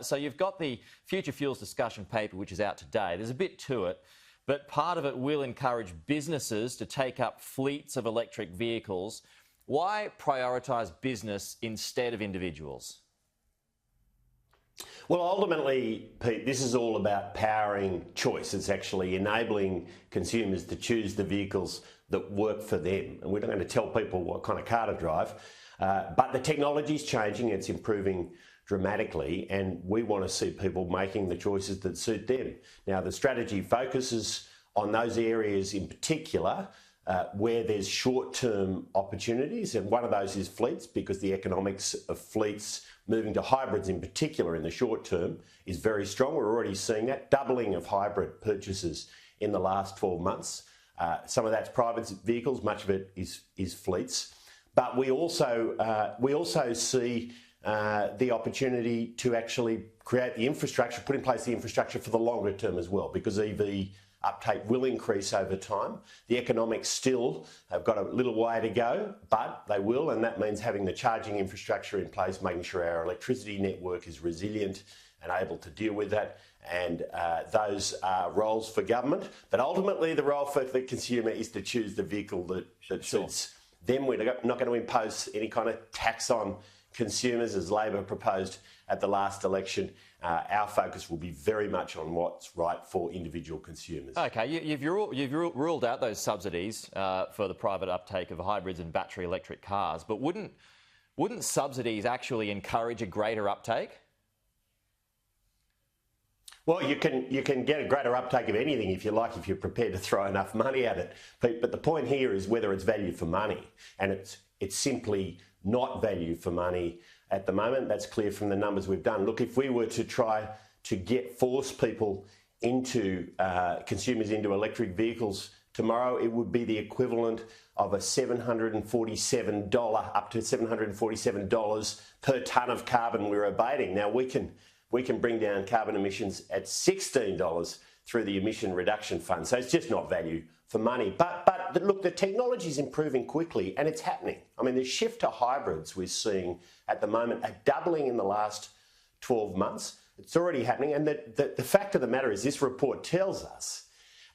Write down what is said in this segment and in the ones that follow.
So you've got the Future Fuels discussion paper, which is out today. There's a bit to it, but part of it will encourage businesses to take up fleets of electric vehicles. Why prioritise business instead of individuals? Well, ultimately, Pete, this is all about powering choice. It's actually enabling consumers to choose the vehicles that work for them. And we're not going to tell people what kind of car to drive, but the technology is changing, it's improving dramatically, and we want to see people making the choices that suit them. Now, the strategy focuses on those areas in particular where there's short-term opportunities, and one of those is fleets, because the economics of fleets moving to hybrids in particular in the short term is very strong. We're already seeing that doubling of hybrid purchases in the last 12 months. Some of that's private vehicles, much of it is fleets. But we also see the opportunity to actually create the infrastructure, put in place the infrastructure for the longer term as well, because EV uptake will increase over time. The economics still have got a little way to go, but they will, and that means having the charging infrastructure in place, making sure our electricity network is resilient and able to deal with that. And those are roles for government. But ultimately, the role for the consumer is to choose the vehicle that suits them. We're not going to impose any kind of tax on consumers, as Labor proposed at the last election. Our focus will be very much on what's right for individual consumers. OK, you've ruled out those subsidies for the private uptake of hybrids and battery electric cars, but wouldn't subsidies actually encourage a greater uptake? Well, you can get a greater uptake of anything if you like, if you're prepared to throw enough money at it. But the point here is whether it's value for money, and it's simply not value for money at the moment. That's clear from the numbers we've done. Look, if we were to try to force people into consumers into electric vehicles tomorrow, it would be the equivalent of a $747 up to $747 per tonne of carbon we're abating. Now we can bring down carbon emissions at $16 through the emission reduction fund. So it's just not value for money. But look, the technology is improving quickly and it's happening. I mean, the shift to hybrids we're seeing at the moment, a doubling in the last 12 months. It's already happening. And the fact of the matter is this report tells us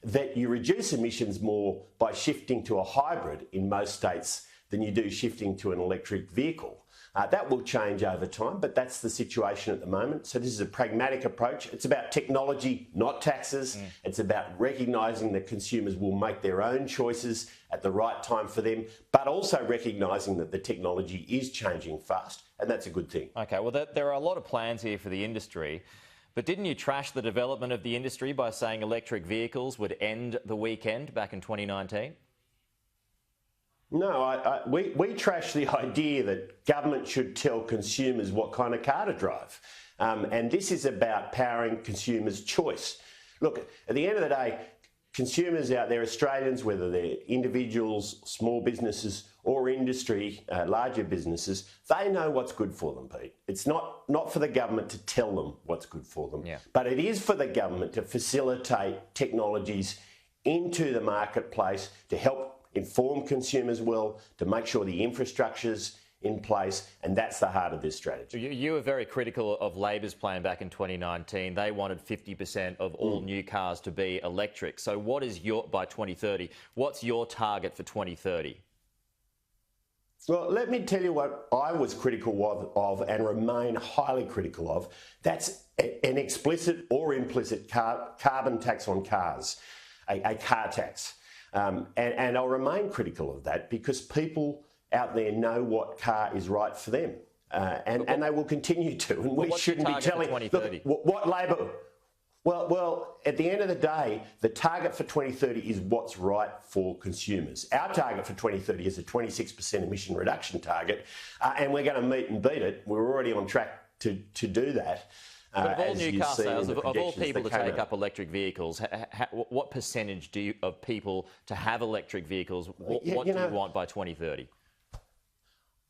that you reduce emissions more by shifting to a hybrid in most states than you do shifting to an electric vehicle. That will change over time, but that's the situation at the moment. So this is a pragmatic approach. It's about technology, not taxes. It's about recognising that consumers will make their own choices at the right time for them, but also recognising that the technology is changing fast, and that's a good thing. OK, well, there are a lot of plans here for the industry, but didn't you trash the development of the industry by saying electric vehicles would end the weekend back in 2019? No, we trash the idea that government should tell consumers what kind of car to drive. And this is about powering consumers' choice. Look, at the end of the day, consumers out there, Australians, whether they're individuals, small businesses or industry, larger businesses, they know what's good for them, Pete. It's not for the government to tell them what's good for them, but it is for the government to facilitate technologies into the marketplace to help inform consumers well, to make sure the infrastructure's in place, and that's the heart of this strategy. You were very critical of Labor's plan back in 2019. They wanted 50% of all new cars to be electric. So what is by 2030? What's your target for 2030? Well, let me tell you what I was critical of and remain highly critical of. That's an explicit or implicit carbon tax on cars, a car tax. And I'll remain critical of that because people out there know what car is right for them, and they will continue to. And we shouldn't be telling look, what Labor. Well, at the end of the day, the target for 2030 is what's right for consumers. Our target for 2030 is a 26% emission reduction target, and we're going to meet and beat it. We're already on track to do that. But of all new car sales, of all people to take up electric vehicles, what percentage of people to have electric vehicles, what do you want by 2030?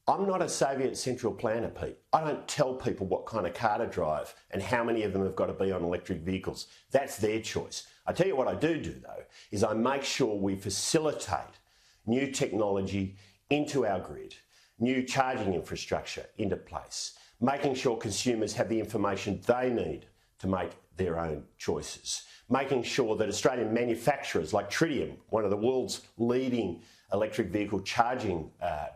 I'm not a Soviet central planner, Pete. I don't tell people what kind of car to drive and how many of them have got to be on electric vehicles. That's their choice. I tell you what I do, though, is I make sure we facilitate new technology into our grid, new charging infrastructure into place, making sure consumers have the information they need to make their own choices, making sure that Australian manufacturers like Tritium, one of the world's leading electric vehicle charging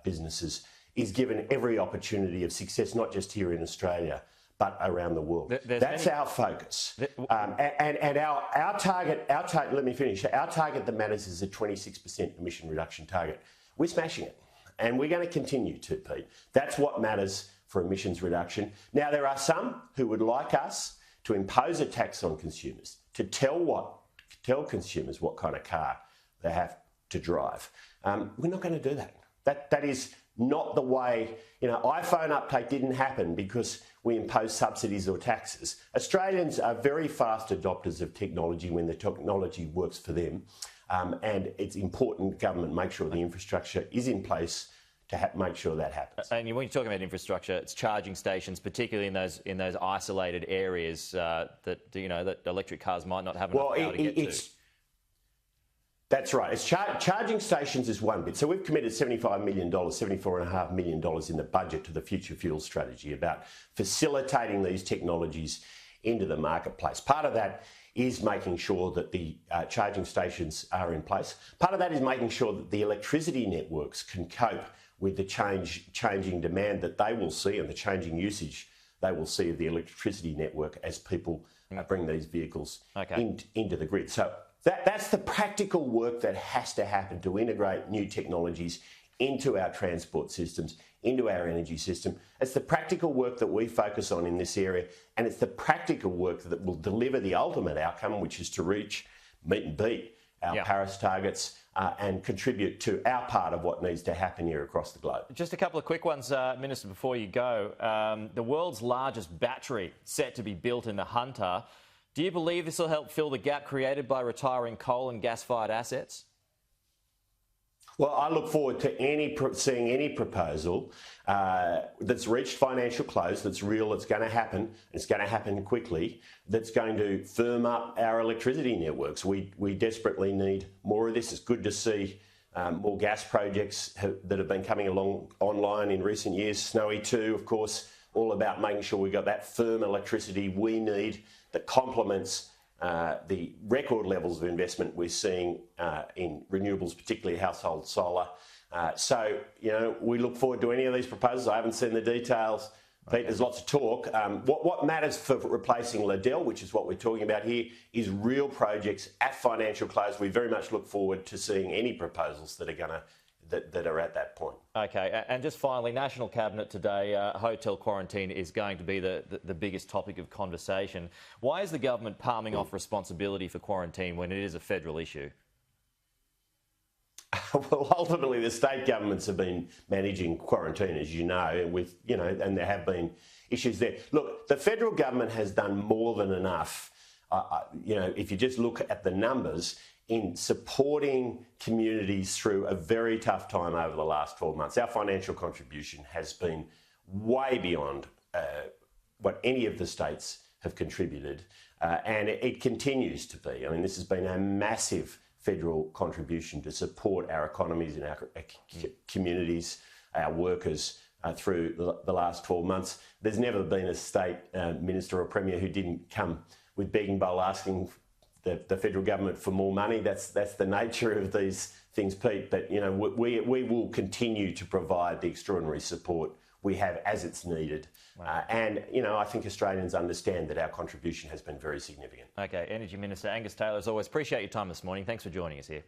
businesses, is given every opportunity of success, not just here in Australia, but around the world. That's our focus. And our target, let me finish, our target that matters is a 26% emission reduction target. We're smashing it, and we're going to continue to, Pete. That's what matters for emissions reduction. Now, there are some who would like us to impose a tax on consumers, to tell consumers what kind of car they have to drive. We're not going to do that. That is not the way, iPhone uptake didn't happen because we imposed subsidies or taxes. Australians are very fast adopters of technology when the technology works for them. And it's important government make sure the infrastructure is in place to make sure that happens. And when you're talking about infrastructure, it's charging stations, particularly in those isolated areas that electric cars might not have enough power to get to. That's right. Charging stations is one bit. So we've committed $75 million, $74.5 million in the budget to the Future Fuels strategy about facilitating these technologies into the marketplace. Part of that is making sure that the charging stations are in place. Part of that is making sure that the electricity networks can cope with the changing demand that they will see and the changing usage they will see of the electricity network as people bring these vehicles into the grid. So that's the practical work that has to happen to integrate new technologies into our transport systems, into our energy system. It's the practical work that we focus on in this area, and it's the practical work that will deliver the ultimate outcome, which is to meet and beat our Paris targets and contribute to our part of what needs to happen here across the globe. Just a couple of quick ones, Minister, before you go. The world's largest battery set to be built in the Hunter. Do you believe this will help fill the gap created by retiring coal and gas-fired assets? Well, I look forward to seeing any proposal that's reached financial close, that's real, that's going to happen, it's going to happen quickly, that's going to firm up our electricity networks. We desperately need more of this. It's good to see more gas projects that have been coming along online in recent years. Snowy 2, of course, all about making sure we've got that firm electricity we need that complements the record levels of investment we're seeing in renewables, particularly household solar. So, we look forward to any of these proposals. I haven't seen the details. Pete, there's lots of talk. What matters for replacing Liddell, which is what we're talking about here, is real projects at financial close. We very much look forward to seeing any proposals that are at that point. Okay, and just finally, National Cabinet today, hotel quarantine is going to be the biggest topic of conversation. Why is the government palming off responsibility for quarantine when it is a federal issue? Well, ultimately, the state governments have been managing quarantine, as you know, and there have been issues there. Look, the federal government has done more than enough. If you just look at the numbers, in supporting communities through a very tough time over the last 12 months. Our financial contribution has been way beyond what any of the states have contributed, and it continues to be. I mean, this has been a massive federal contribution to support our economies and our communities, our workers through the last 12 months. There's never been a state minister or premier who didn't come with begging bowl asking the federal government for more money. That's the nature of these things, Pete. But we will continue to provide the extraordinary support we have as it's needed. Wow. And I think Australians understand that our contribution has been very significant. Okay, Energy Minister Angus Taylor, as always, appreciate your time this morning. Thanks for joining us here.